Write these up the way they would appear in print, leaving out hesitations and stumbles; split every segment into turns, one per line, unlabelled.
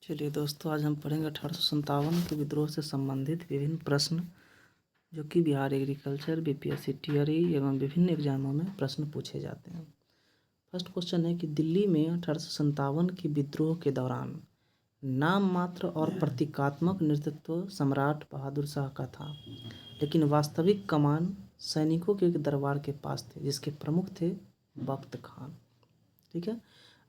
चलिए दोस्तों, आज हम पढ़ेंगे 1857 के विद्रोह से संबंधित विभिन्न प्रश्न जो कि बिहार एग्रीकल्चर, बीपीएससी टीआरई एवं विभिन्न एग्जामों में प्रश्न पूछे जाते हैं। फर्स्ट क्वेश्चन है कि दिल्ली में 1857 के विद्रोह के दौरान नाम मात्र और प्रतीकात्मक नेतृत्व सम्राट बहादुर शाह का था, लेकिन वास्तविक कमान सैनिकों के एक दरबार के पास थे जिसके प्रमुख थे बख्त खान। ठीक है।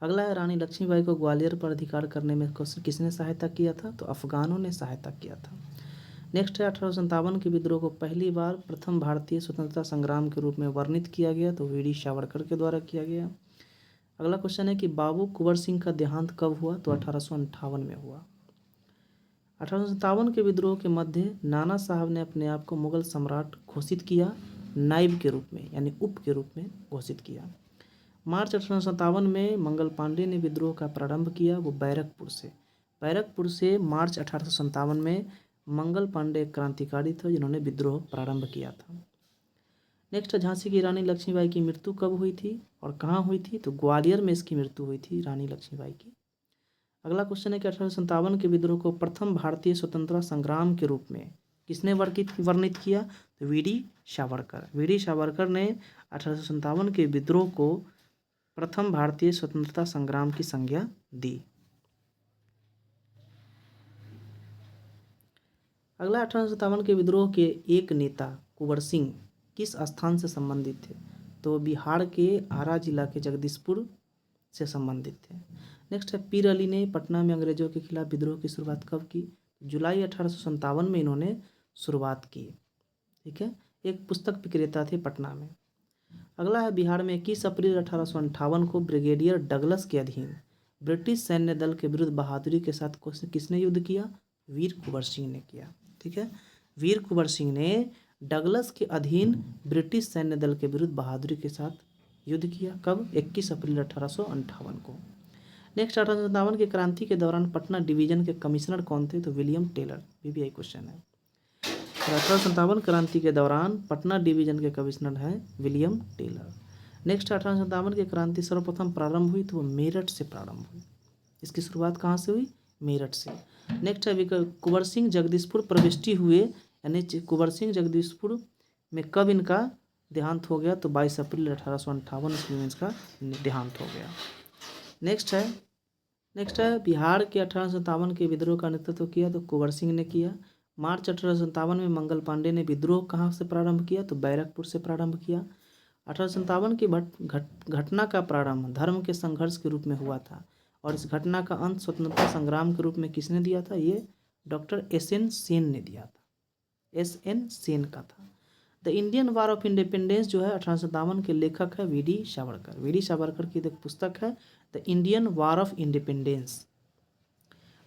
अगला है, रानी लक्ष्मीबाई को ग्वालियर पर अधिकार करने में किसने सहायता किया था? तो अफगानों ने सहायता किया था। नेक्स्ट है, 1857 के विद्रोह को पहली बार प्रथम भारतीय स्वतंत्रता संग्राम के रूप में वर्णित किया गया तो वीडी सावरकर के द्वारा किया गया। अगला क्वेश्चन है कि बाबू कुंवर सिंह का देहांत कब हुआ? तो 1858 में हुआ। 1857 के विद्रोह के मध्य नाना साहब ने अपने आप को मुगल सम्राट घोषित किया, नायब के रूप में यानी उप के रूप में घोषित किया। मार्च 1857 में मंगल पांडे ने विद्रोह का प्रारंभ किया, वो बैरकपुर से मार्च 1857 में मंगल पांडे क्रांतिकारी थे जिन्होंने विद्रोह प्रारंभ किया था। नेक्स्ट, झांसी की रानी लक्ष्मीबाई की मृत्यु कब हुई थी और कहाँ हुई थी? तो ग्वालियर में इसकी मृत्यु हुई थी रानी लक्ष्मीबाई की। अगला क्वेश्चन है कि 1857 के विद्रोह को प्रथम भारतीय स्वतंत्रता संग्राम के रूप में किसने वर्णित किया? तो वीडी सावरकर ने 1857 के विद्रोह को प्रथम भारतीय स्वतंत्रता संग्राम की संज्ञा दी। अगला, 1857 के विद्रोह के एक नेता कुंवर सिंह किस स्थान से संबंधित थे? तो बिहार के आरा जिला के जगदीशपुर से संबंधित थे। नेक्स्ट है, पीर अली ने पटना में अंग्रेजों के खिलाफ विद्रोह की शुरुआत कब की? जुलाई 1857 में इन्होंने शुरुआत की। ठीक है, एक पुस्तक विक्रेता थे पटना में। अगला है, बिहार में 21 अप्रैल 1858 को ब्रिगेडियर डगलस के अधीन ब्रिटिश सैन्य दल के विरुद्ध बहादुरी के साथ किसने युद्ध किया? वीर कुंवर सिंह ने किया। ठीक है, वीर कुंवर सिंह ने डगलस के अधीन ब्रिटिश सैन्य दल के विरुद्ध बहादुरी के साथ युद्ध किया। कब? 21 अप्रैल 1858 को। नेक्स्ट, 1857 की क्रांति के दौरान पटना डिवीजन के कमिश्नर कौन थे? तो विलियम टेलर। बीबीआई क्वेश्चन है। 1857 क्रांति के दौरान पटना डिवीजन के कमिश्नर हैं विलियम टेलर। नेक्स्ट, 1857 की क्रांति सर्वप्रथम प्रारंभ हुई तो वो मेरठ से प्रारंभ हुई। इसकी शुरुआत कहाँ से हुई? मेरठ से। नेक्स्ट है, कुंवर सिंह जगदीशपुर प्रविष्टि हुए यानी कुंवर सिंह जगदीशपुर में कब इनका देहांत हो गया? तो 22 अप्रैल 1858 ईस्वी में इसका देहांत हो गया। नेक्स्ट है, बिहार के 1857 के विद्रोह का नेतृत्व किया तो कुंवर सिंह ने किया। मार्च 1857 में मंगल पांडे ने विद्रोह कहाँ से प्रारंभ किया? तो बैरकपुर से प्रारंभ किया। 1857 की घटना का प्रारंभ धर्म के संघर्ष के रूप में हुआ था और इस घटना का अंत स्वतंत्रता संग्राम के रूप में किसने दिया था? ये डॉक्टर एस.एन. सेन ने दिया था। एस.एन. सेन का था। The Indian war of independence जो है 1857 के लेखक है वीडी सावरकर की एक पुस्तक है the Indian war of independence.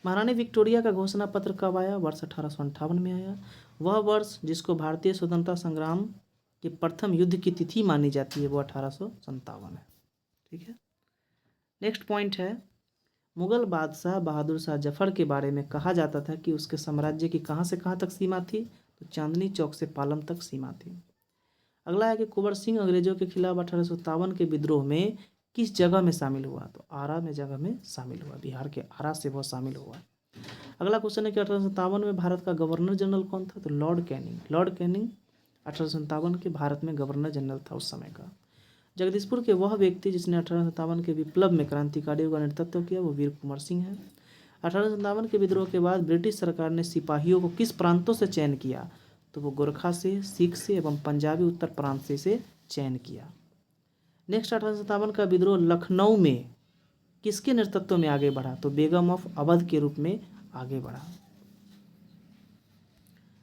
महारानी विक्टोरिया का घोषणा पत्र कब आया? वर्ष 1858 में आया। वह वर्ष जिसको भारतीय स्वतंत्रता संग्राम के प्रथम युद्ध की तिथि मानी जाती है वो 1857 है। ठीक है। नेक्स्ट पॉइंट है, मुगल बादशाह बहादुर शाह जफर के बारे में कहा जाता था कि उसके साम्राज्य की कहाँ से कहाँ तक सीमा थी? तो चांदनी चौक से पालम तक सीमा थी। अगला है कि कुंवर सिंह अंग्रेजों के खिलाफ 1857 के विद्रोह में किस जगह में शामिल हुआ? तो आरा में जगह में शामिल हुआ। बिहार के आरा से वह शामिल हुआ। अगला क्वेश्चन है कि 1857 में भारत का गवर्नर जनरल कौन था? तो लॉर्ड कैनिंग 1857 के भारत में गवर्नर जनरल था उस समय का। जगदीशपुर के वह व्यक्ति जिसने 1857 के विप्लव में क्रांतिकारियों का नेतृत्व किया वो वीर कुंवर सिंह है। 1857 के विद्रोह के बाद ब्रिटिश सरकार ने सिपाहियों को किस प्रांतों से चयन किया? तो वो गोरखा से, सिख से एवं पंजाबी उत्तर प्रांत से चयन किया। नेक्स्ट, 1857 का विद्रोह लखनऊ में किसके नेतृत्व में आगे बढ़ा? तो बेगम ऑफ अवध के रूप में आगे बढ़ा।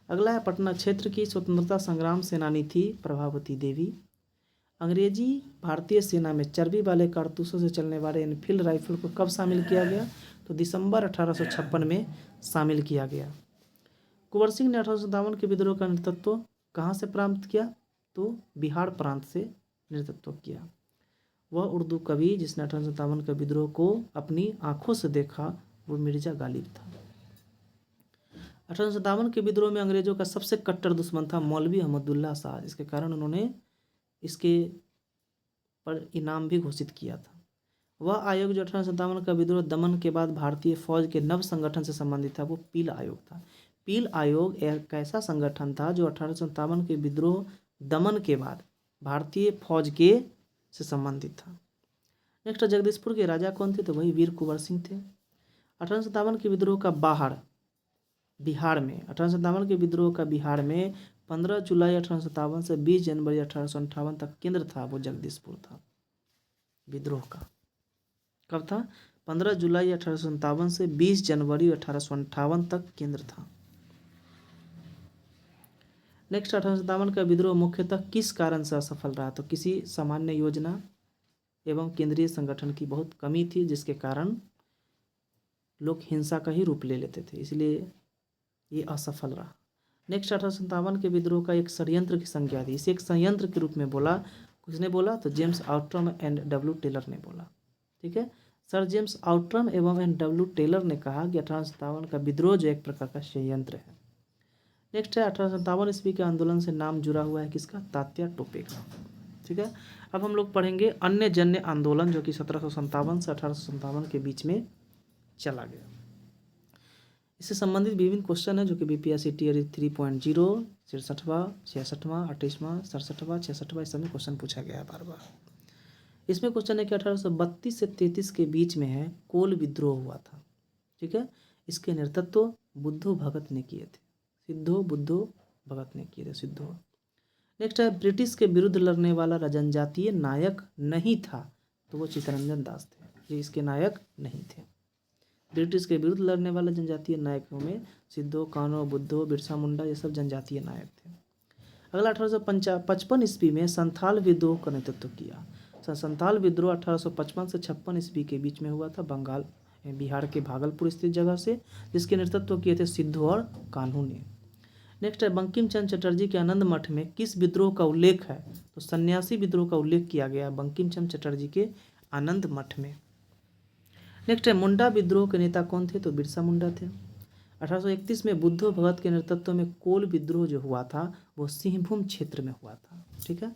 अगला है, पटना क्षेत्र की स्वतंत्रता संग्राम सेनानी थी प्रभावती देवी। अंग्रेजी भारतीय सेना में चर्बी वाले कारतूसों से चलने वाले एनफील्ड राइफल को कब शामिल किया गया? तो दिसंबर 1856 में शामिल किया गया। कुंवर सिंह ने 1857 के विद्रोह का नेतृत्व कहाँ से प्राप्त किया? तो बिहार प्रांत से नेतृत्व किया। वह उर्दू कवि जिसने 1857 के विद्रोह को अपनी आंखों से देखा वो मिर्जा गालिब था। 1857 के विद्रोह में अंग्रेजों का सबसे कट्टर दुश्मन था मौलवी अहमदुल्ला शाह, इसके कारण उन्होंने इसके पर इनाम भी घोषित किया था। वह आयोग जो 1857 का विद्रोह दमन के बाद भारतीय फौज के नव संगठन से संबंधित था वो पील आयोग था। पील आयोग एक ऐसा संगठन था जो 1857 के विद्रोह दमन के बाद भारतीय फौज के से संबंधित था। नेक्स्ट जगदीशपुर के राजा कौन थे? तो वही वीर कुंवर सिंह थे। 1857 के विद्रोह का बिहार में 1857 के विद्रोह का बिहार में 15 जुलाई 1857 से 20 जनवरी 1858 तक केंद्र था वो जगदीशपुर था। विद्रोह का कब था? 15 जुलाई 1857 से 20 जनवरी 1858 तक केंद्र था। नेक्स्ट 1857 का विद्रोह मुख्यतः किस कारण से असफल रहा? तो किसी सामान्य योजना एवं केंद्रीय संगठन की बहुत कमी थी, जिसके कारण लोग हिंसा का ही रूप ले लेते थे, इसलिए ये असफल रहा। नेक्स्ट 1857 के विद्रोह का एक षड्यंत्र की संज्ञा दी। इसे एक संयंत्र के रूप में बोला। किसने बोला? तो James Outram and W Taylor ने बोला। ठीक है, सर जेम्स आउट्रम एवं एंड डब्ल्यू टेलर ने कहा कि 1857 का विद्रोह जो एक प्रकार का षड्यंत्र है। नेक्स्ट है 1857 ईस्वी के आंदोलन से नाम जुड़ा हुआ है किसका? तात्या टोपे का। ठीक है, अब हम लोग पढ़ेंगे अन्य जन्य आंदोलन जो कि 1757 से 1857 के बीच में चला गया। इससे संबंधित विभिन्न क्वेश्चन है जो कि बीपीएससी टीयर 3.0 67वां 66वां 28वां 67वां 66वां इस समय क्वेश्चन पूछा गया है बार बार। इसमें क्वेश्चन है कि 1832 से 33 के बीच में है कोल विद्रोह हुआ था। ठीक है, इसके नेतृत्व बुद्धो भगत ने किए थे। बुद्धो भगत ने किए थे सिद्धो। नेक्स्ट है ब्रिटिश के विरुद्ध लड़ने वाला जनजातीय नायक नहीं था, तो वो चित्तरंजन दास थे। ये इसके नायक नहीं थे। ब्रिटिश के विरुद्ध लड़ने वाले जनजातीय नायकों में सिद्धो, कान्हो, बुद्धो, बिरसा मुंडा ये सब जनजातीय नायक थे। अगला 1855 ईस्वी में संथाल विद्रोह का नेतृत्व किया। संथाल विद्रोह 1855 से 56 ईस्वी के बीच में हुआ था बिहार के भागलपुर स्थित जगह से, जिसके नेतृत्व किए थे सिद्धो और कान्हू ने। नेक्स्ट है बंकिम चंद्र चटर्जी के आनंद मठ में किस विद्रोह का उल्लेख है? तो सन्यासी विद्रोह का उल्लेख किया गया है बंकिम चंद्र चटर्जी के आनंद मठ में। नेक्स्ट है मुंडा विद्रोह के नेता कौन थे? तो बिरसा मुंडा थे। 1831 में बुद्धो भगत के नेतृत्व में कोल विद्रोह जो हुआ था वो सिंहभूम क्षेत्र में हुआ था। ठीक है,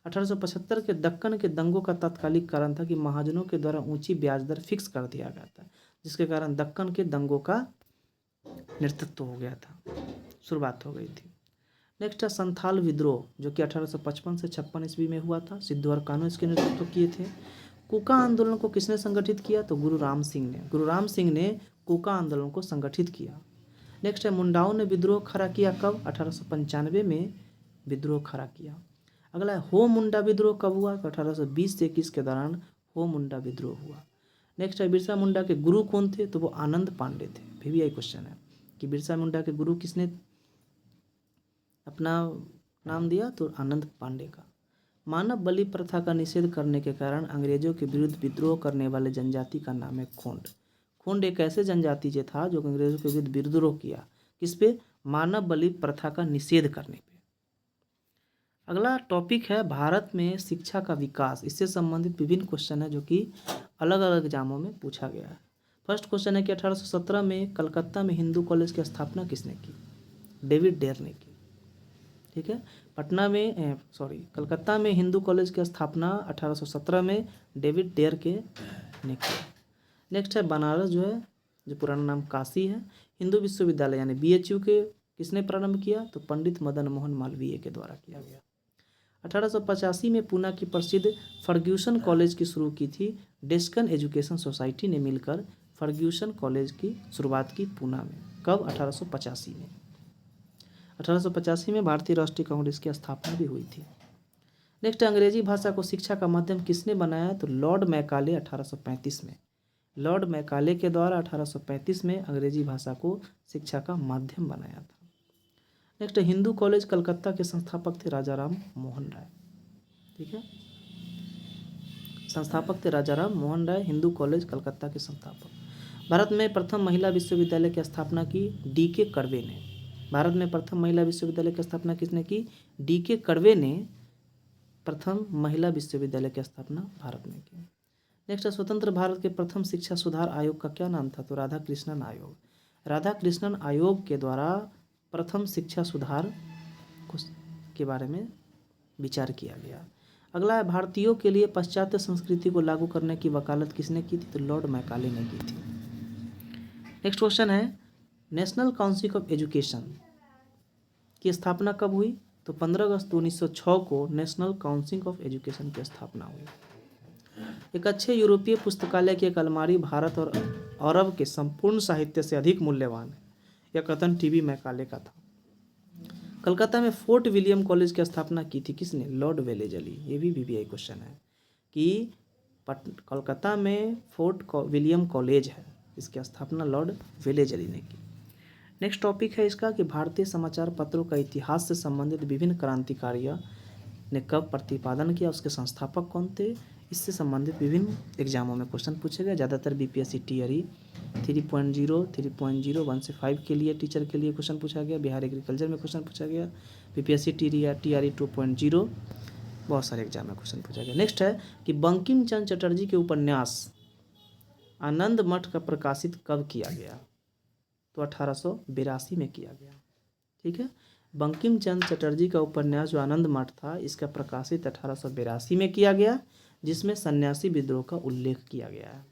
1875 के दक्कन के दंगों का तात्कालिक कारण था कि महाजनों के द्वारा ऊंची ब्याज दर फिक्स कर दिया गया था, जिसके कारण दक्कन के दंगों का नेतृत्व हो गया था, शुरुआत हो गई थी। नेक्स्ट है संथाल विद्रोह जो कि 1855 से 56 ईस्वी में हुआ था। सिद्धू और कान्हू इसके नेतृत्व किए थे। कूका आंदोलन को किसने संगठित किया? तो गुरु राम सिंह ने कूका आंदोलन को संगठित किया। नेक्स्ट है मुंडाओं ने विद्रोह खड़ा किया कब? 1895 में विद्रोह खड़ा किया। अगला है हो मुंडा विद्रोह कब हुआ? तो 1820 से 21 के दौरान हो मुंडा विद्रोह हुआ। नेक्स्ट है बिरसा मुंडा के गुरु कौन थे? तो वो आनंद पांडे थे। भी यही क्वेश्चन है कि बिरसा मुंडा के गुरु किसने अपना नाम दिया? तो आनंद पांडे का। मानव बलि प्रथा का निषेध करने के कारण अंग्रेजों के विरुद्ध विद्रोह करने वाले जनजाति का नाम है खोंड। खोंड एक ऐसे जनजाति जो था जो अंग्रेजों के विरुद्ध विद्रोह किया। किस पे? मानव बलि प्रथा का निषेध करने पे। अगला टॉपिक है भारत में शिक्षा का विकास। इससे संबंधित विभिन्न क्वेश्चन है जो कि अलग अलग एग्जामों में पूछा गया है। फर्स्ट क्वेश्चन है कि 1817 में कलकत्ता में हिंदू कॉलेज की स्थापना किसने की? डेविड डेयर ने की। ठीक है, कलकत्ता में हिंदू कॉलेज की स्थापना 1817 में डेविड डेयर के ने किया। नेक्स्ट है बनारस जो पुराना नाम काशी है, हिंदू विश्वविद्यालय यानी BHU के किसने प्रारंभ किया? तो पंडित मदन मोहन मालवीय के द्वारा किया गया। 1885 में पूना की प्रसिद्ध फर्ग्यूसन कॉलेज की शुरू की थी। डेस्कन एजुकेशन सोसाइटी ने मिलकर फर्ग्यूसन कॉलेज की शुरुआत की पूना में। कब? 1885 में। 1885 में भारतीय राष्ट्रीय कांग्रेस की स्थापना भी हुई थी। नेक्स्ट, अंग्रेजी भाषा को शिक्षा का माध्यम किसने बनाया? तो लॉर्ड मैकाले 1835 में। लॉर्ड मैकाले के द्वारा 1835 में अंग्रेजी भाषा को शिक्षा का माध्यम बनाया था। नेक्स्ट, हिंदू कॉलेज कलकत्ता के संस्थापक थे राजा राम मोहन राय। ठीक है, संस्थापक थे राजा राम मोहन राय, हिंदू कॉलेज कलकत्ता के संस्थापक। भारत में प्रथम महिला विश्वविद्यालय की स्थापना की DK कर्वे ने। भारत में प्रथम महिला विश्वविद्यालय की स्थापना किसने की? DK कर्वे ने प्रथम महिला विश्वविद्यालय की स्थापना भारत में की। नेक्स्ट, स्वतंत्र भारत के प्रथम शिक्षा सुधार आयोग का क्या नाम था? तो राधा कृष्णन आयोग। राधा कृष्णन आयोग के द्वारा प्रथम शिक्षा सुधार के बारे में विचार किया गया। अगला है भारतीयों के लिए पाश्चात्य संस्कृति को लागू करने की वकालत किसने की थी? तो लॉर्ड मैकाले ने की थी। नेक्स्ट क्वेश्चन है नेशनल काउंसिल ऑफ एजुकेशन की स्थापना कब हुई? तो 15 अगस्त 1906 को नेशनल काउंसिल ऑफ एजुकेशन की स्थापना हुई। एक अच्छे यूरोपीय पुस्तकालय की एक अलमारी भारत और अरब के संपूर्ण साहित्य से अधिक मूल्यवान है, यह कथन टीबी मैकाले का था। कलकत्ता में फोर्ट विलियम कॉलेज की स्थापना की थी किसने? Lord Wellesley. ये भी बीबीआई क्वेश्चन है कि कलकत्ता में फोर्ट विलियम कॉलेज है, इसकी स्थापना लॉर्ड वेलेजली ने की। नेक्स्ट टॉपिक है इसका कि भारतीय समाचार पत्रों का इतिहास से संबंधित विभिन्न क्रांतिकारियों ने कब प्रतिपादन किया, उसके संस्थापक कौन थे? इससे संबंधित विभिन्न एग्जामों में क्वेश्चन पूछे गए। ज़्यादातर बीपीएससी टीआरई 3.0, 3.0, 1 से 5 के लिए टीचर के लिए क्वेश्चन पूछा गया। बिहार एग्रीकल्चर में क्वेश्चन पूछा गया। बीपीएससी टीआरई 2.0 बहुत सारे एग्जाम में क्वेश्चन पूछा गया। नेक्स्ट है कि बंकिम चंद्र चटर्जी के उपन्यास आनंद मठ का प्रकाशित कब किया गया? तो 1882 में किया गया। ठीक है, बंकिम चंद्र चटर्जी का उपन्यास जो आनंद मठ था, इसका प्रकाशित 1882 में किया गया, जिसमें सन्यासी विद्रोह का उल्लेख किया गया है।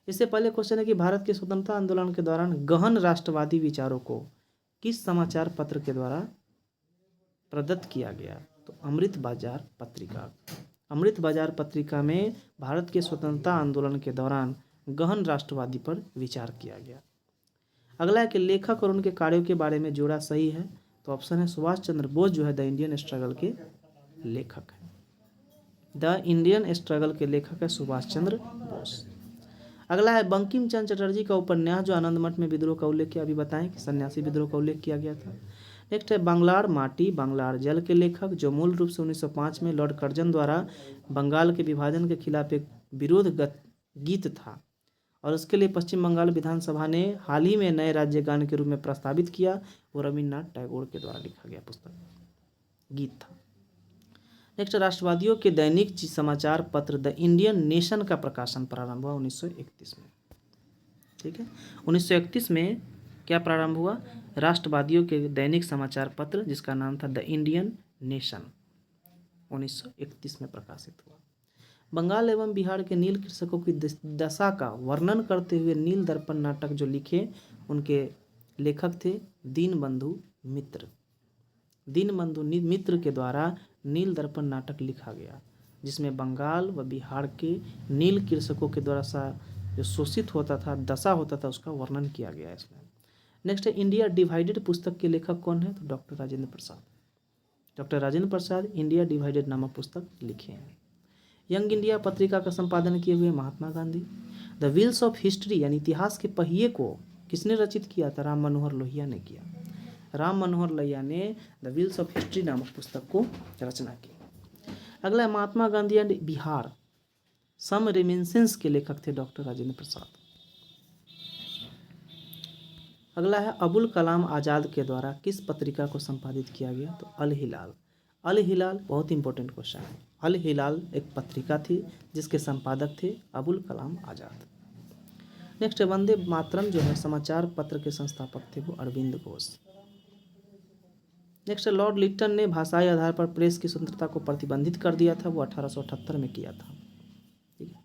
इससे पहले क्वेश्चन है कि भारत के स्वतंत्रता आंदोलन के दौरान गहन राष्ट्रवादी विचारों को किस समाचार पत्र के द्वारा प्रदत्त किया गया? तो अमृत बाजार पत्रिका। अमृत बाजार पत्रिका में भारत के स्वतंत्रता आंदोलन के दौरान गहन राष्ट्रवादी पर विचार किया गया। अगला है कि लेखक और उनके कार्यों के बारे में जोड़ा सही है। तो ऑप्शन है सुभाष चंद्र बोस जो है द इंडियन स्ट्रगल के लेखक है। द इंडियन स्ट्रगल के लेखक है सुभाष चंद्र बोस। अगला है बंकिम चंद्र चटर्जी का उपन्यास जो आनंद मठ में विद्रोह का उल्लेख किया, अभी बताएं कि सन्यासी विद्रोह का उल्लेख किया गया था। नेक्स्ट है बंगलार माटी बंगलार जल के लेखक, जो मूल रूप से 1905 में लॉर्ड कर्जन द्वारा बंगाल के विभाजन के खिलाफ एक विरोध गीत था और उसके लिए पश्चिम बंगाल विधानसभा ने हाल ही में नए राज्य गान के रूप में प्रस्तावित किया। वो रविन्द्रनाथ टैगोर के द्वारा लिखा गया पुस्तक गीत था। नेक्स्ट राष्ट्रवादियों के दैनिक समाचार पत्र द इंडियन नेशन का प्रकाशन प्रारंभ हुआ 1931 में। ठीक है, 1931 में क्या प्रारंभ हुआ? राष्ट्रवादियों के दैनिक समाचार पत्र जिसका नाम था द इंडियन नेशन, 1931 में प्रकाशित हुआ। बंगाल एवं बिहार के नील कृषकों की दशा का वर्णन करते हुए नील दर्पण नाटक जो लिखे, उनके लेखक थे दीनबंधु मित्र। दीनबंधु मित्र के द्वारा नील दर्पण नाटक लिखा गया, जिसमें बंगाल व बिहार के नील कृषकों के द्वारा जो शोषित होता था, दशा होता था, उसका वर्णन किया गया है इसमें। नेक्स्ट है इंडिया डिवाइडेड पुस्तक के लेखक कौन है? तो doctor Rajendra Prasad. Doctor Rajendra Prasad India divided नामक पुस्तक लिखे हैं। यंग इंडिया पत्रिका का संपादन किए हुए Mahatma Gandhi. The wheels of history यानी इतिहास के पहिए को किसने रचित किया था? राम मनोहर लोहिया ने किया। राम मनोहर लोहिया ने द व्हील्स ऑफ हिस्ट्री नामक पुस्तक को रचना की। अगला है Mahatma Gandhi and Bihar some reminiscence के लेखक थे डॉक्टर राजेंद्र प्रसाद। अगला है अबुल कलाम आज़ाद के द्वारा किस पत्रिका को संपादित किया गया? तो अल हिलाल। अल हिलाल बहुत इंपॉर्टेंट क्वेश्चन है। अल हिलाल एक पत्रिका थी जिसके संपादक थे अबुल कलाम आज़ाद। नेक्स्ट है वंदे मातरम जो है समाचार पत्र के संस्थापक थे वो Arvind Ghosh. Next Lord Lytton ने भाषाई आधार पर प्रेस की स्वतंत्रता को प्रतिबंधित कर दिया था, वो 1878 में किया था। ठीक है,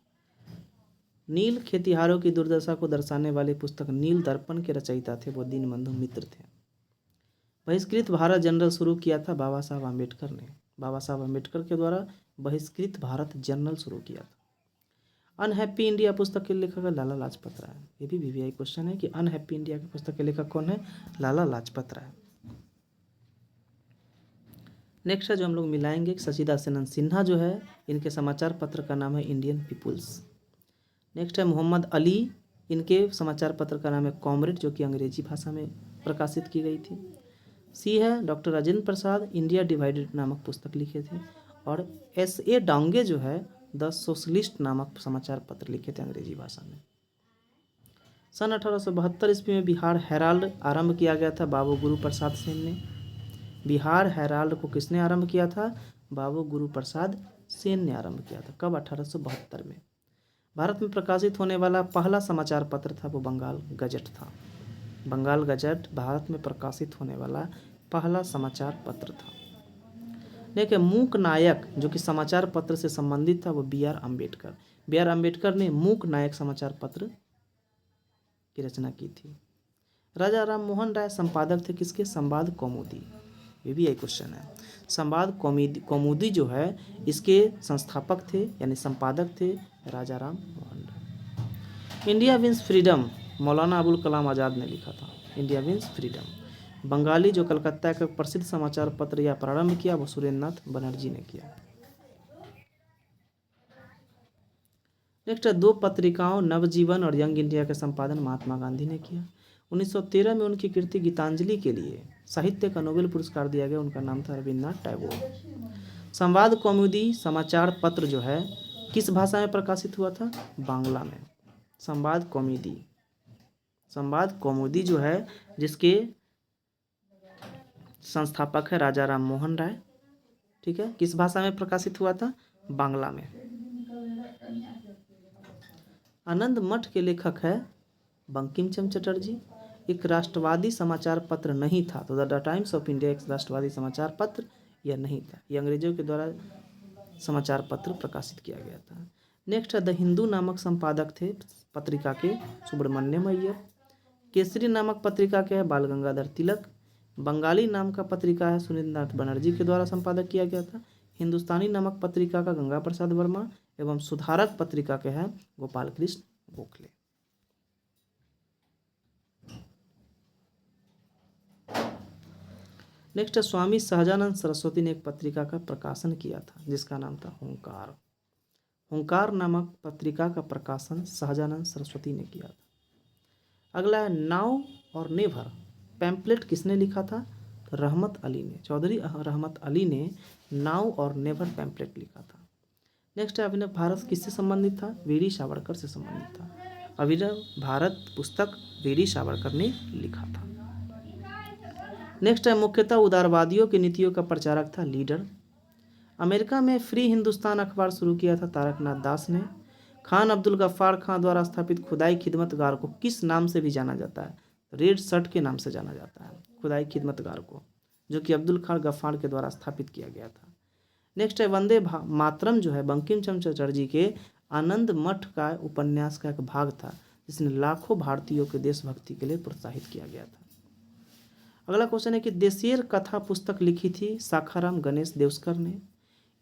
नील खेतिहारों की दुर्दशा को दर्शाने वाली पुस्तक नील दर्पण के रचयिता थे वो दीनबंधु मित्र थे। बहिष्कृत भारत जनरल शुरू किया था बाबा साहब आम्बेडकर ने। बाबा साहब आम्बेडकर के द्वारा बहिष्कृत भारत जनरल शुरू किया था। अनहैप्पी इंडिया पुस्तक के लेखक लाला लाजपत राय। ये भी वीवीआई क्वेश्चन है कि अनहैप्पी इंडिया की पुस्तक के लेखक कौन है? लाला लाजपत राय। नेक्स्ट है जो हम लोग मिलाएंगे सचिदानंद सिन्हा जो है, इनके समाचार पत्र का नाम है इंडियन पीपुल्स। नेक्स्ट है मोहम्मद अली, इनके समाचार पत्र का नाम है कॉमरेड जो कि अंग्रेजी भाषा में प्रकाशित की गई थी। सी है doctor Rajendra Prasad, India divided नामक पुस्तक लिखे थे। और S.A. डांगे जो है द सोशलिस्ट नामक समाचार पत्र लिखे थे अंग्रेजी भाषा में। सन 1872 ईस्वी में बिहार हेराल्ड आरंभ किया गया था बाबू गुरु प्रसाद सेन ने। बिहार हेराल्ड को किसने आरंभ किया था? बाबू गुरु प्रसाद सेन ने आरंभ किया था। कब? 1872 में। भारत में प्रकाशित होने वाला पहला समाचार पत्र था वो बंगाल गजट था। बंगाल गजट भारत में प्रकाशित होने वाला पहला समाचार पत्र था। देखिए मूक नायक जो कि समाचार पत्र से संबंधित था वो B R Ambedkar. B R Ambedkar ने मूक नायक समाचार पत्र की रचना की थी। राजा राम मोहन राय संपादक थे किसके? संवाद कौमुदी। ये भी एक क्वेश्चन है। संवाद कौमुदी जो है इसके संस्थापक थे यानी संपादक थे राजा Ram Mohan Roy. India wins freedom Maulana Abul Kalam Azad ने लिखा था। India wins freedom. बंगाली जो कलकत्ता का प्रसिद्ध समाचार पत्र या प्रारंभ किया वो सुरेंद्र नाथ बनर्जी ने किया। नेक्स्ट है 2 पत्रिकाओं नवजीवन और यंग इंडिया का संपादन महात्मा गांधी ने किया। 1913 में उनकी कृति गीतांजलि के लिए साहित्य का नोबेल पुरस्कार दिया गया। उनका नाम था रविन्द्रनाथ टैगोर। संवाद कौमुदी समाचार पत्र जो है किस भाषा में प्रकाशित हुआ था? बांग्ला में। संवाद कौमुदी जो है जिसके संस्थापक है राजा राम मोहन राय। ठीक है, किस भाषा में प्रकाशित हुआ था? बांग्ला में। आनंद मठ के लेखक है बंकिम चंद्र चटर्जी। एक राष्ट्रवादी समाचार पत्र नहीं था, तो द टाइम्स ऑफ इंडिया एक राष्ट्रवादी समाचार पत्र यह नहीं था, यह अंग्रेजों के द्वारा समाचार पत्र प्रकाशित किया गया था। नेक्स्ट है द हिंदू नामक संपादक थे पत्रिका के सुब्रमण्यम अय्यर। केसरी नामक पत्रिका के है बाल गंगाधर तिलक। बंगाली नाम का पत्रिका है सुरेंद्र नाथ बनर्जी के द्वारा संपादक किया गया था। हिंदुस्तानी नामक पत्रिका का गंगा प्रसाद वर्मा एवं सुधारक पत्रिका के है गोपाल कृष्ण गोखले। नेक्स्ट है स्वामी सहजानंद सरस्वती ने एक पत्रिका का प्रकाशन किया था जिसका नाम था हुंकार। हुंकार नामक पत्रिका का प्रकाशन सहजानंद सरस्वती ने किया था। अगला है नाउ और नेवर पैम्पलेट किसने लिखा था? तो रहमत अली ने, चौधरी रहमत अली ने नाउ और नेवर पैम्पलेट लिखा था। नेक्स्ट है अभिनव भारत किससे संबंधित था? वीडी सावरकर से संबंधित था। अभिनव भारत पुस्तक वीडी सावरकर ने लिखा था। नेक्स्ट है मुख्यतः उदारवादियों की नीतियों का प्रचारक था लीडर। अमेरिका में फ्री हिंदुस्तान अखबार शुरू किया था तारकनाथ दास ने। खान अब्दुल गफ्फार खां द्वारा स्थापित खुदाई खिदमतगार को किस नाम से भी जाना जाता है? रेड शर्ट के नाम से जाना जाता है खुदाई खिदमतगार को, जो कि अब्दुल खान गफ्फार के द्वारा स्थापित किया गया था। नेक्स्ट है वंदे मातरम जो है बंकिम चंद्र चटर्जी के आनंद मठ का उपन्यास का एक भाग था जिसने लाखों भारतीयों के देशभक्ति के लिए प्रोत्साहित किया गया था। अगला क्वेश्चन है कि देशेर कथा पुस्तक लिखी थी साखाराम गणेश देवस्कर ने।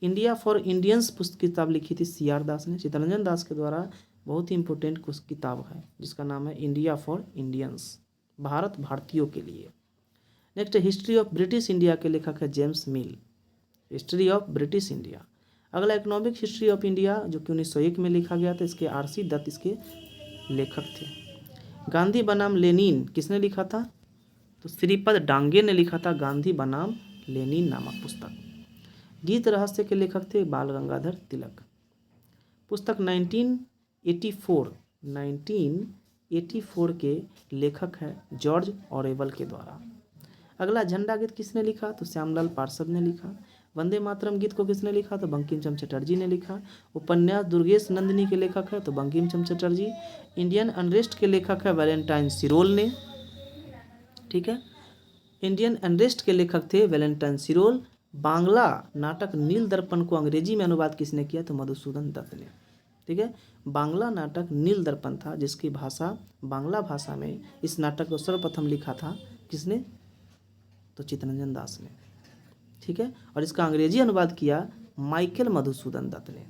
इंडिया फॉर इंडियंस पुस्तक किताब लिखी थी सी आर दास ने। चित्तरंजन दास के द्वारा बहुत ही इंपॉर्टेंट किताब है जिसका नाम है इंडिया फॉर इंडियंस, भारत भारतीयों के लिए। Next history of British India के लेखक है James mill. History of British India. अगला इकोनॉमिक हिस्ट्री ऑफ इंडिया जो कि 1901 में लिखा गया था, इसके आर.सी. दत्त इसके लेखक थे। गांधी बनाम लेनिन किसने लिखा था? तो श्रीपद डांगे ने लिखा था गांधी बनाम लेनिन नामक पुस्तक। गीत रहस्य के लेखक थे बाल गंगाधर तिलक। पुस्तक 1984 के लेखक है जॉर्ज ऑरेवल के द्वारा। अगला झंडा गीत किसने लिखा? तो श्यामलाल पार्षद ने लिखा। वंदे मातरम गीत को किसने लिखा? तो बंकिम चंद्र चटर्जी ने लिखा। उपन्यास दुर्गेश नंदिनी के लेखक है तो बंकिम चंद्र चटर्जी। इंडियन अनरेस्ट के लेखक है वैलेंटाइन सिरोल ने। ठीक है, इंडियन अनरेस्ट के लेखक थे वैलेंटाइन सिरोल। बांग्ला नाटक नील दर्पण को अंग्रेजी में अनुवाद किसने किया? तो मधुसूदन दत्त ने। ठीक है, बांग्ला नाटक नील दर्पण था जिसकी भाषा बांग्ला भाषा में इस नाटक को सर्वप्रथम लिखा था किसने? तो चित्तरंजन दास ने। ठीक है, और इसका अंग्रेजी अनुवाद किया माइकल मधुसूदन दत्त ने।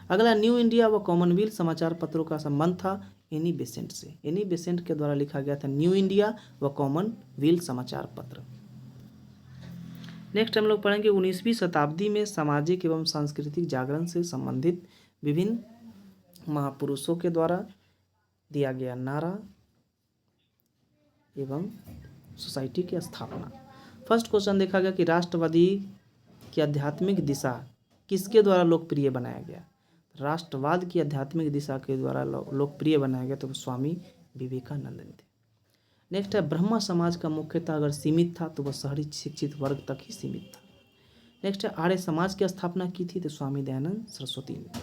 अगला न्यू इंडिया व कॉमनवेल्थ समाचार पत्रों का संबंध था एनी बेसेंट से। एनी बेसेंट के द्वारा लिखा गया था न्यू इंडिया व कॉमनवेल्थ समाचार पत्र। नेक्स्ट हम लोग पढ़ेंगे 19वीं शताब्दी में सामाजिक एवं सांस्कृतिक जागरण से संबंधित विभिन्न महापुरुषों के द्वारा दिया गया नारा एवं सोसाइटी की स्थापना। फर्स्ट क्वेश्चन देखा गया कि राष्ट्रवादी की आध्यात्मिक दिशा किसके द्वारा लोकप्रिय बनाया गया? राष्ट्रवाद की आध्यात्मिक दिशा के द्वारा लोकप्रिय बनाया गया तो स्वामी विवेकानंद ने थे। नेक्स्ट है ब्रह्मा समाज का मुख्यतः अगर सीमित था तो वह शहरी शिक्षित वर्ग तक ही सीमित था। नेक्स्ट है आर्य समाज की स्थापना की थी तो स्वामी दयानंद सरस्वती ने।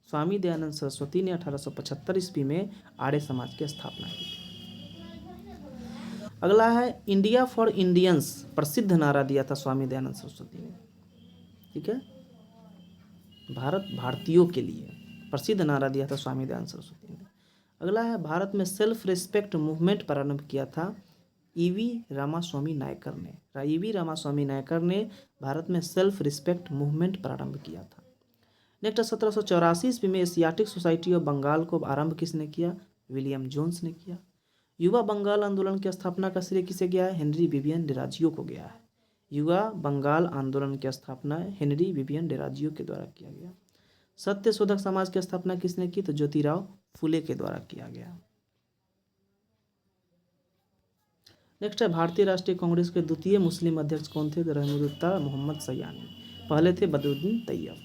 स्वामी दयानंद सरस्वती ने 1875 ईस्वी में आर्य समाज की स्थापना की थी। अगला है इंडिया फॉर इंडियंस प्रसिद्ध नारा दिया था स्वामी दयानंद सरस्वती ने। ठीक है, भारत भारतीयों के लिए प्रसिद्ध नारा दिया था स्वामी दयानंद सरस्वती ने। अगला है, भारत में सेल्फ रिस्पेक्ट मूवमेंट प्रारंभ किया था ईवी रामास्वामी नायकर ने। ईवी रामास्वामी नायकर ने भारत में सेल्फ रिस्पेक्ट मूवमेंट प्रारंभ किया था। नेक्स्ट 1784 ईस्वी में एशियाटिक सोसाइटी ऑफ बंगाल को आरंभ किसने किया? विलियम जोन्स ने किया। युवा बंगाल आंदोलन की स्थापना का श्रेय किसे गया है? हेनरी विवियन डिराजियो को गया है। युवा बंगाल आंदोलन की स्थापना हेनरी विवियन डिराजियो के द्वारा किया गया। सत्य शोधक समाज की स्थापना किसने की? तो ज्योतिराव फुले के द्वारा किया गया। नेक्स्ट है, भारतीय राष्ट्रीय कांग्रेस के द्वितीय मुस्लिम अध्यक्ष कौन थे? रहमतुल्लाह मोहम्मद सयानी। पहले थे बदरुद्दीन तैयब।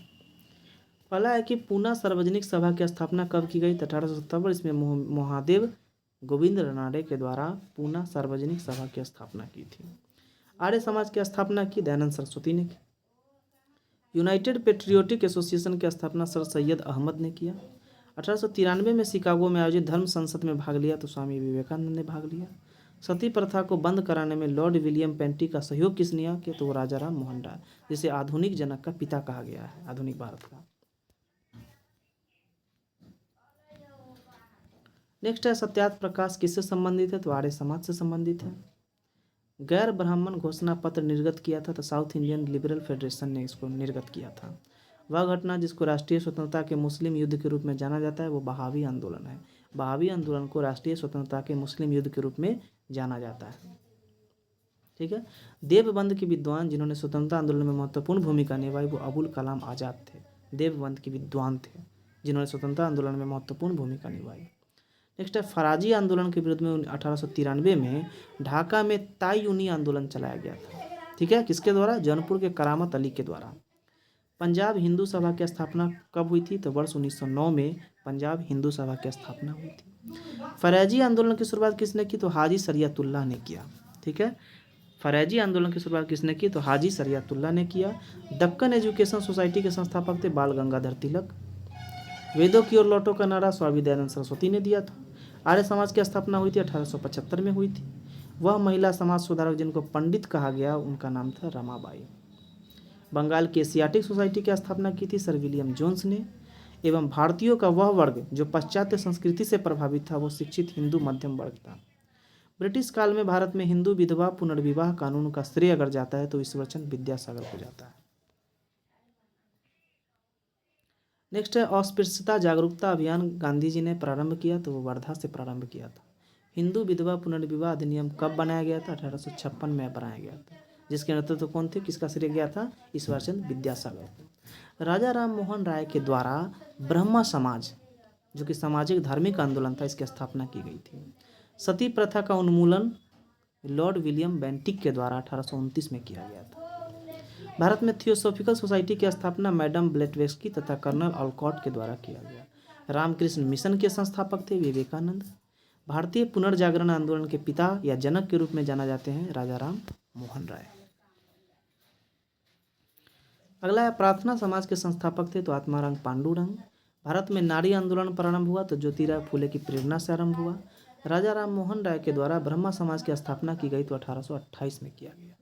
पहला है कि पूना सार्वजनिक सभा की स्थापना कब की गई? तो 1870 इसमें महादेव गोविंद रानडे के द्वारा पूना सार्वजनिक सभा की स्थापना की थी। आर्य समाज की स्थापना की दयानंद सरस्वती ने की। यूनाइटेड पेट्रियोटिक एसोसिएशन की स्थापना सर सैयद अहमद ने किया। 1893 में शिकागो में आयोजित धर्म संसद में भाग लिया तो स्वामी विवेकानंद ने भाग लिया। सती प्रथा को बंद कराने में लॉर्ड विलियम पेंटी का सहयोग किसने किया? तो वो राजा राम मोहन राय, जिसे आधुनिक जनक का पिता कहा गया है, आधुनिक भारत का। नेक्स्ट है, सत्यार्थ प्रकाश किससे संबंधित है? तो आर्य समाज से संबंधित है। गैर ब्राह्मण घोषणा पत्र निर्गत किया था तो साउथ इंडियन लिबरल फेडरेशन ने इसको निर्गत किया था। वह घटना जिसको राष्ट्रीय स्वतंत्रता के मुस्लिम युद्ध के रूप में जाना जाता है वो बहावी आंदोलन है। बहावी आंदोलन को राष्ट्रीय स्वतंत्रता के मुस्लिम युद्ध के रूप में जाना जाता है। ठीक है, देवबंद के विद्वान जिन्होंने स्वतंत्रता आंदोलन में महत्वपूर्ण भूमिका निभाई वो अबुल कलाम आज़ाद थे। देवबंद के विद्वान थे जिन्होंने स्वतंत्रता आंदोलन में महत्वपूर्ण भूमिका निभाई। नेक्स्ट है, फराजी आंदोलन के विरुद्ध में 1893 में ढाका में तायूनी आंदोलन चलाया गया था। ठीक है, किसके द्वारा? जौनपुर के करामत अली के द्वारा। पंजाब हिंदू सभा की स्थापना कब हुई थी? तो वर्ष 1909 में पंजाब हिंदू सभा की स्थापना हुई थी। फराजी आंदोलन की शुरुआत किसने की? तो हाजी शरियतुल्लाह ने किया। ठीक है, फराजी आंदोलन की शुरुआत किसने की? तो हाजी शरियतुल्लाह ने किया। दक्कन एजुकेशन सोसाइटी के संस्थापक थे बाल गंगाधर तिलक। वेदों की ओर लौटो का नारा स्वामी दयानंद सरस्वती ने दिया था। आर्य समाज की स्थापना हुई थी 1875 में हुई थी। वह महिला समाज सुधारक जिनको पंडित कहा गया उनका नाम था रमाबाई। बंगाल की एशियाटिक सोसाइटी की स्थापना की थी सर विलियम जोन्स ने। एवं भारतीयों का वह वर्ग जो पाश्चात्य संस्कृति से प्रभावित था वो शिक्षित हिंदू मध्यम वर्ग था। ब्रिटिश काल में भारत में हिंदू विधवा पुनर्विवाह कानून का श्रेय अगर जाता है तो ईश्वरचंद विद्यासागर को जाता है। नेक्स्ट है, अस्पृश्यता जागरूकता अभियान गांधी जी ने प्रारंभ किया तो वो वर्धा से प्रारंभ किया था। हिंदू विधवा पुनर्विवाह अधिनियम कब बनाया गया था? 1856 में बनाया गया था। जिसके नेतृत्व कौन थे? किसका श्रेय गया था? ईश्वरचंद विद्यासागर को। राजा राम मोहन राय के द्वारा ब्रह्मा समाज जो कि सामाजिक धार्मिक आंदोलन था इसकी स्थापना की गई थी। सती प्रथा का उन्मूलन लॉर्ड विलियम बेंटिक के द्वारा 1829 में किया गया था। भारत में थियोसॉफिकल सोसाइटी की स्थापना मैडम ब्लेटवेस्की तथा कर्नल ऑलकॉट के द्वारा किया गया। रामकृष्ण मिशन के संस्थापक थे विवेकानंद। भारतीय पुनर्जागरण आंदोलन के पिता या जनक के रूप में जाना जाते हैं राजा राम मोहन राय। अगला है, प्रार्थना समाज के संस्थापक थे तो आत्माराम पांडुरंग। भारत में नारी आंदोलन प्रारंभ हुआ तो ज्योतिराव फुले की प्रेरणा से आरंभ हुआ। राजा राम मोहन राय के द्वारा ब्रह्मा समाज की स्थापना की गई तो 1828 में किया गया।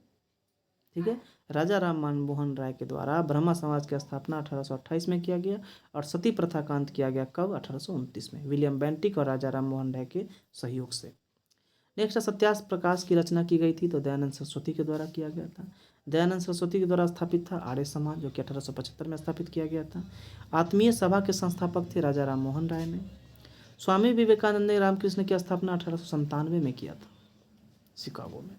ठीक है, राजा राम मोहन राय के द्वारा ब्रह्मा समाज की स्थापना 1828 में किया गया और सती प्रथा का अंत किया गया कब? 1829 में विलियम बेंटिक और राजा राम मोहन राय के सहयोग से। नेक्स्ट, सत्यार्थ प्रकाश की रचना की गई थी तो दयानंद सरस्वती के द्वारा किया गया था। दयानंद सरस्वती के द्वारा स्थापित था आर्य समाज जो कि 1875 में स्थापित किया गया था। आत्मीय सभा के संस्थापक थे राजा राम मोहन राय ने। स्वामी विवेकानंद ने रामकृष्ण की स्थापना 1897 में किया था शिकागो में।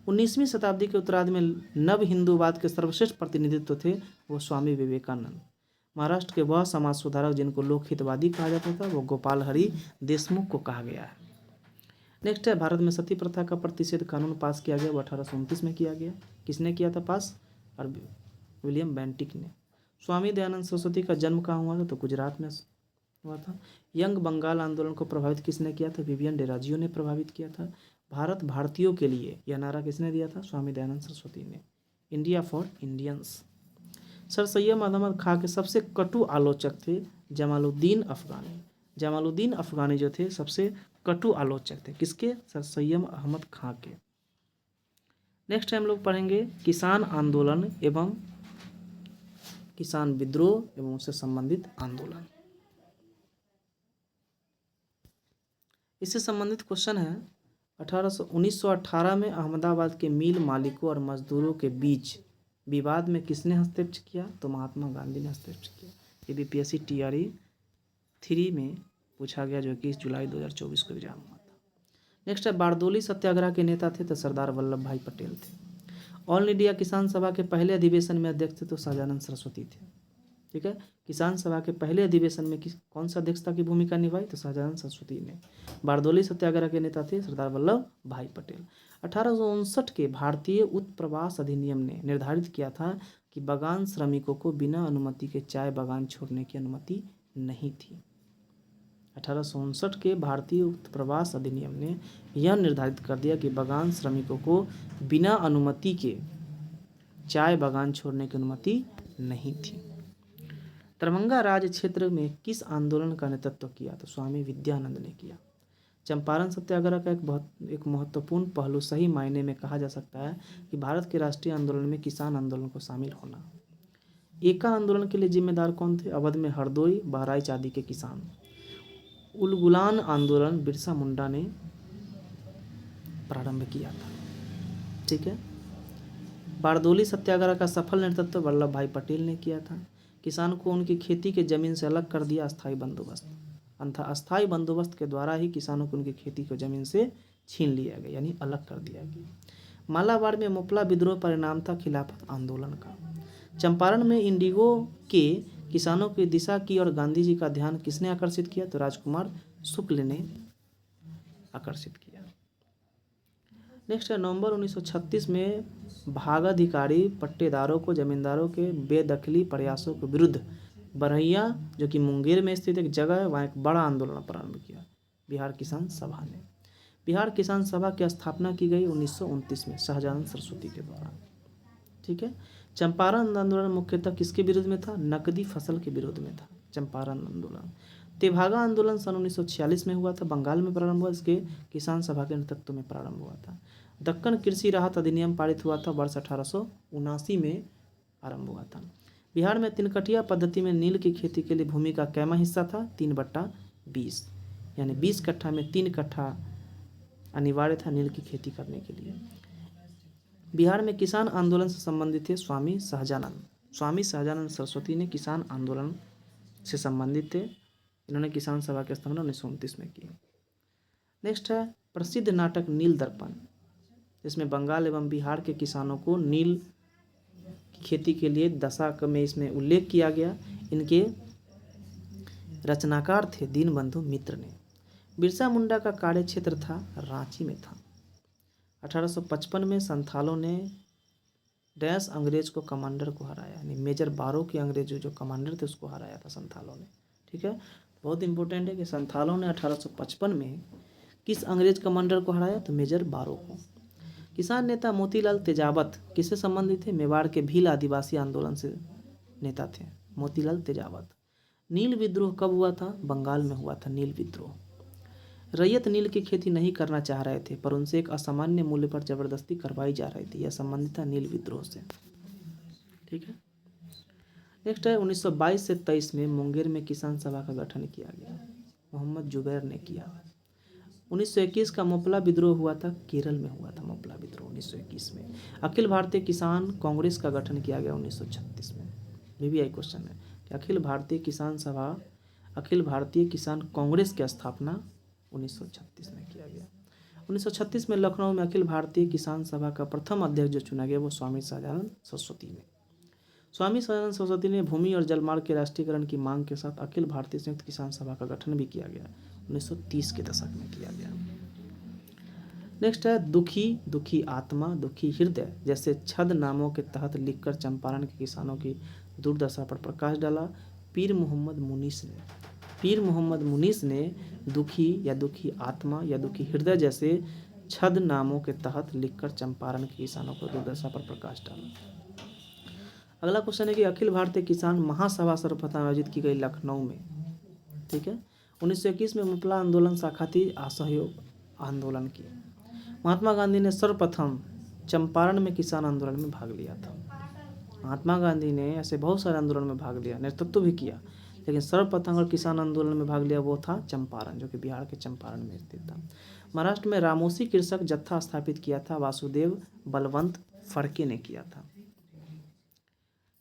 19वीं शताब्दी के उत्तरार्ध में नव हिंदूवाद के सर्वश्रेष्ठ प्रतिनिधित्व थे वो स्वामी विवेकानंद। महाराष्ट्र के वह समाज सुधारक जिनको लोकहितवादी कहा जाता था वो गोपाल हरि देशमुख को कहा गया है। नेक्स्ट है, भारत में सती प्रथा का प्रतिषेध कानून पास किया गया वो 1829 में किया गया। किसने किया था पास? और विलियम बेंटिक ने। स्वामी दयानंद सरस्वती का जन्म कहाँ हुआ था? तो गुजरात में हुआ था। यंग बंगाल आंदोलन को प्रभावित किसने किया था? विवियन डिराजियो ने प्रभावित किया था। भारत भारतीयों के लिए यह नारा किसने दिया था? स्वामी दयानंद सरस्वती ने। India for Indians. Sir Syed Ahmad Khan के सबसे कटु आलोचक थे जमालुद्दीन अफगानी। जमालुद्दीन अफगानी जो थे सबसे कटु आलोचक थे किसके? सर सैयद अहमद खां के। नेक्स्ट हम लोग पढ़ेंगे किसान आंदोलन एवं किसान विद्रोह एवं उससे संबंधित आंदोलन। इससे संबंधित क्वेश्चन है 1918 में अहमदाबाद के मिल मालिकों और मजदूरों के बीच विवाद में किसने हस्तक्षेप किया? तो महात्मा गांधी ने हस्तक्षेप किया। ये बीपीएससी TRE 3 में पूछा गया, जो 21 जुलाई 2024 को एग्जाम हुआ था। नेक्स्ट है बारदोली सत्याग्रह के नेता थे तो सरदार वल्लभ भाई पटेल थे। ऑल इंडिया किसान सभा के पहले अधिवेशन में अध्यक्ष थे तो सहजानंद सरस्वती थे। ठीक है, किसान सभा के पहले अधिवेशन में कौन सा अध्यक्षता की भूमिका निभाई? तो सहजानंद सरस्वती ने। बारदोली सत्याग्रह के नेता थे सरदार वल्लभ भाई पटेल। 1859 के भारतीय उत्प्रवास अधिनियम ने निर्धारित किया था कि बागान श्रमिकों को बिना अनुमति के चाय बागान छोड़ने की अनुमति नहीं थी। 1859 के भारतीय उत्प्रवास अधिनियम ने यह निर्धारित कर दिया कि बागान श्रमिकों को बिना अनुमति के चाय बागान छोड़ने की अनुमति नहीं थी। दरभंगा राज्य क्षेत्र में किस आंदोलन का नेतृत्व किया? तो स्वामी विद्यानंद ने किया। चंपारण सत्याग्रह का एक महत्वपूर्ण पहलू सही मायने में कहा जा सकता है कि भारत के राष्ट्रीय आंदोलन में किसान आंदोलन को शामिल होना। एका आंदोलन के लिए जिम्मेदार कौन थे? अवध में हरदोई बहराइच आदि के किसान। उलगुलान आंदोलन बिरसा मुंडा ने प्रारंभ किया था। ठीक है, बारदोली सत्याग्रह का सफल नेतृत्व वल्लभ भाई पटेल ने किया था। किसान को उनकी खेती के जमीन से अलग कर दिया अस्थायी बंदोबस्त। अस्थायी बंदोबस्त के द्वारा ही किसानों को उनकी खेती को जमीन से छीन लिया गया, यानी अलग कर दिया गया। मालाबार में मुपला विद्रोह परिणाम था खिलाफत आंदोलन का। चंपारण में इंडिगो के किसानों की दिशा की और गांधी जी का ध्यान किसने आकर्षित किया? तो राजकुमार शुक्ल ने आकर्षित किया। नेक्स्ट है नवंबर 1936 में भागाधिकारी पट्टेदारों को जमींदारों के बेदखली प्रयासों के विरुद्ध बरहिया, जो कि मुंगेर में स्थित एक जगह है, वहाँ एक बड़ा आंदोलन प्रारंभ किया बिहार किसान सभा ने। बिहार किसान सभा की स्थापना की गई 1929 में सहजानंद सरस्वती के द्वारा। ठीक है, चंपारण आंदोलन मुख्यतः किसके विरुद्ध में था? नकदी फसल के विरोध में था चंपारण आंदोलन। तेभागा आंदोलन सन 1946 में हुआ था, बंगाल में प्रारंभ हुआ, इसके किसान सभा के नेतृत्व में प्रारंभ हुआ था। दक्कन कृषि राहत अधिनियम पारित हुआ था वर्ष 1879 में आरंभ हुआ था। बिहार में तिनकटिया पद्धति में नील की खेती के लिए भूमि का कैमा हिस्सा था? 3/20, यानी 20 कट्ठा में 3 कट्ठा अनिवार्य था नील की खेती करने के लिए। बिहार में किसान आंदोलन से संबंधित थे स्वामी सहजानंद। स्वामी सहजानंद सरस्वती ने किसान आंदोलन से संबंधित थे। इन्होंने किसान सभा की स्थापना 1929 में की। नेक्स्ट है प्रसिद्ध नाटक नील दर्पण, जिसमें बंगाल एवं बिहार के किसानों को नील की खेती के लिए दशा में इसमें उल्लेख किया गया। इनके रचनाकार थे दीनबंधु मित्र ने। बिरसा मुंडा का कार्य क्षेत्र था रांची में था। 1855 में संथालों ने डैश अंग्रेज को कमांडर को हराया, यानी मेजर बारो के अंग्रेज जो कमांडर थे उसको हराया था संथालों ने। ठीक है, बहुत इंपॉर्टेंट है कि संथालों ने 1855 में किस अंग्रेज कमांडर को हराया? तो मेजर बारो को। किसान नेता मोतीलाल तेजावत किससे संबंधित थे? मेवाड़ के भील आदिवासी आंदोलन से नेता थे मोतीलाल तेजावत। नील विद्रोह कब हुआ था? बंगाल में हुआ था नील विद्रोह। रैयत नील की खेती नहीं करना चाह रहे थे, पर उनसे एक असामान्य मूल्य पर जबरदस्ती करवाई जा रही थी। यह संबंधित था नील विद्रोह से। ठीक है, नेक्स्ट है 1922 से 23 में मुंगेर में किसान सभा का गठन किया गया, मोहम्मद जुबैर ने किया। 1921 का मुपला विद्रोह हुआ था, केरल में हुआ था मुपला विद्रोह 1921 में। अखिल भारतीय किसान कांग्रेस का गठन किया गया 1936 में। ये भी एक क्वेश्चन है कि अखिल भारतीय किसान कांग्रेस की स्थापना 1936 में किया गया। 1936 में लखनऊ में अखिल भारतीय किसान सभा का प्रथम अध्यक्ष जो चुना गया वो स्वामी सहजानंद सरस्वती ने। स्वामी सहजानंद सरस्वती ने भूमि और जलमार्ग के राष्ट्रीयकरण की मांग के साथ अखिल भारतीय संयुक्त किसान सभा का गठन भी किया गया, 1930 के दशक में किया गया। नेक्स्ट है दुखी आत्मा दुखी हृदय जैसे छद नामों के तहत लिखकर चंपारण के किसानों की दुर्दशा पर प्रकाश डाला पीर मोहम्मद मुनीस ने दुखी आत्मा या दुखी हृदय जैसे छद नामों के तहत लिखकर चंपारण के किसानों को दुर्दशा पर प्रकाश डाला। अगला क्वेश्चन है कि अखिल भारतीय किसान महासभा सर्वप्रथम आयोजित की गई लखनऊ में। ठीक है, 1921 में मुपला आंदोलन शाखा थी असहयोग आंदोलन की। महात्मा गांधी ने सर्वप्रथम चंपारण में किसान आंदोलन में भाग लिया था। महात्मा गांधी ने ऐसे बहुत सारे आंदोलन में भाग लिया, नेतृत्व भी किया, लेकिन सर्वप्रथम अगर किसान आंदोलन में भाग लिया वो था चंपारण, जो कि बिहार के चंपारण में स्थित था। महाराष्ट्र में रामोसी कृषक जत्था स्थापित किया था, वासुदेव बलवंत फड़के ने किया था।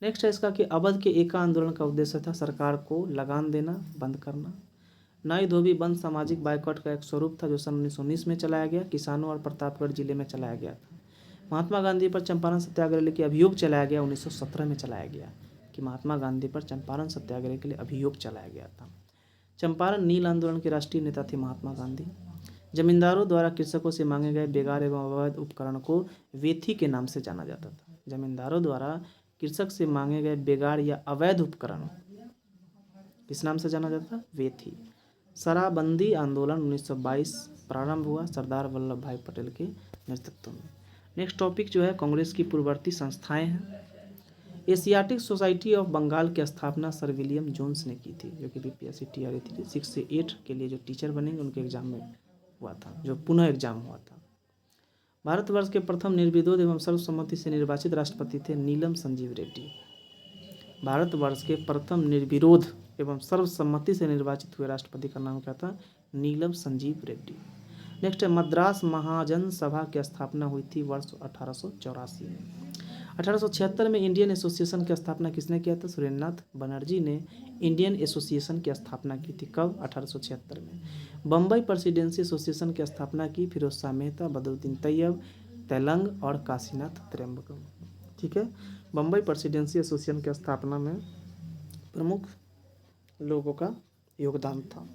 नेक्स्ट है इसका कि अवध के एका आंदोलन का उद्देश्य था सरकार को लगान देना, बंद करना। नाई धोबी बंद सामाजिक बाइकआउट का एक स्वरूप था जो सन 1919 में चलाया गया, किसानों और प्रतापगढ़ जिले में चलाया गया था। महात्मा गांधी पर चंपारण सत्याग्रह के अभियोग चलाया गया, 1917 में चलाया गया, कि महात्मा गांधी पर चंपारण सत्याग्रह के लिए अभियोग चलाया गया था। चंपारण नील आंदोलन के राष्ट्रीय नेता थे महात्मा गांधी। जमींदारों द्वारा कृषकों से मांगे गए बेगार एवं अवैध उपकरण को वेथी के नाम से जाना जाता था। जमींदारों द्वारा कृषक से मांगे गए बेगार या अवैध उपकरण किस नाम से जाना जाता था? वेथी। शराबबंदी आंदोलन 1922 प्रारंभ हुआ सरदार वल्लभ भाई पटेल के नेतृत्व में। नेक्स्ट टॉपिक जो है कांग्रेस की पूर्ववर्ती संस्थाएं हैं। एशियाटिक सोसाइटी ऑफ बंगाल की स्थापना सर विलियम जोन्स ने की थी, जो कि बीपीएससी टीआरई 6 से 8 के लिए जो टीचर बनेंगे उनके एग्जाम में हुआ था, जो पुनः एग्जाम हुआ था। भारतवर्ष के प्रथम निर्विरोध एवं सर्वसम्मति से निर्वाचित राष्ट्रपति थे नीलम संजीव रेड्डी। भारतवर्ष के प्रथम निर्विरोध एवं सर्वसम्मति से निर्वाचित हुए राष्ट्रपति का नाम क्या था? नीलम संजीव रेड्डी। नेक्स्ट है मद्रास महाजन सभा की स्थापना हुई थी वर्ष 1884 में। 1876 में इंडियन एसोसिएशन की स्थापना किसने किया था? सुरेंद्रनाथ बनर्जी ने इंडियन एसोसिएशन की स्थापना की थी। कब? 1876 में। बम्बई प्रेसिडेंसी एसोसिएशन की स्थापना की फिरोज शाह मेहता, बदरुद्दीन तैयब, तेलंग और काशीनाथ त्र्यंबकम। ठीक है, बम्बई प्रेसिडेंसी एसोसिएशन की स्थापना में प्रमुख लोगों का योगदान था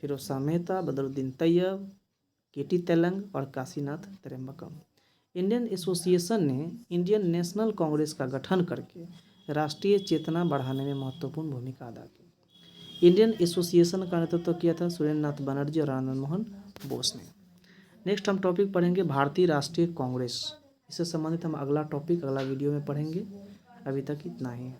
फिरोज शाह मेहता, बदरुद्दीन तैयब, केटी तेलंग और काशीनाथ त्र्यंबकम। इंडियन एसोसिएशन ने इंडियन नेशनल कांग्रेस का गठन करके राष्ट्रीय चेतना बढ़ाने में महत्वपूर्ण भूमिका अदा की। इंडियन एसोसिएशन का नेतृत्व किया था सुरेंद्रनाथ बनर्जी और आनंद मोहन बोस ने। नेक्स्ट हम टॉपिक पढ़ेंगे भारतीय राष्ट्रीय कांग्रेस। इससे संबंधित हम अगला टॉपिक अगला वीडियो में पढ़ेंगे। अभी तक इतना ही।